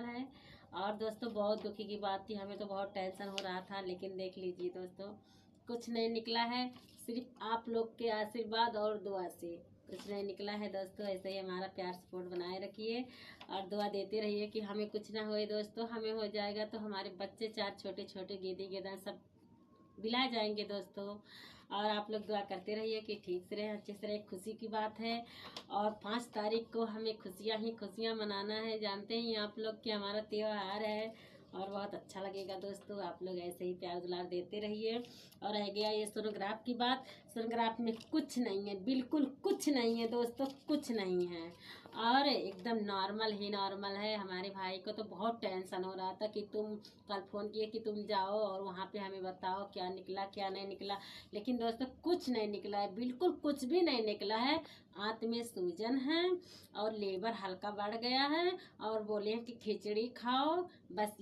है। और दोस्तों बहुत दुखी की बात थी, हमें तो बहुत टेंशन हो रहा था, लेकिन देख लीजिए दोस्तों कुछ नहीं निकला है, सिर्फ आप लोग के आशीर्वाद और दुआ से कुछ नहीं निकला है। दोस्तों ऐसे ही हमारा प्यार सपोर्ट बनाए रखिए और दुआ देते रहिए कि हमें कुछ ना होए। दोस्तों हमें हो जाएगा तो हमारे बच्चे 4 छोटे छोटे गेदी गेदा सब बिला जाएंगे दोस्तों। और आप लोग दुआ करते रहिए कि ठीक से रहे, अच्छे से रहे। खुशी की बात है और 5 तारीख को हमें खुशियां ही खुशियां मनाना है। जानते ही आप लोग कि हमारा त्योहार है और बहुत अच्छा लगेगा दोस्तों। आप लोग ऐसे ही प्यार दुलार देते रहिए। और रह गया ये सोनोग्राफ की बात, सोनोग्राफ में कुछ नहीं है, बिल्कुल कुछ नहीं है दोस्तों, कुछ नहीं है और एकदम नॉर्मल ही नॉर्मल है। हमारे भाई को तो बहुत टेंशन हो रहा था कि तुम कल फोन किए कि तुम जाओ और वहाँ पे हमें बताओ क्या निकला क्या नहीं निकला, लेकिन दोस्तों कुछ नहीं निकला है, बिल्कुल कुछ भी नहीं निकला है। आंत में सूजन है और लेबर हल्का बढ़ गया है और बोले हैं कि खिचड़ी खाओ बस।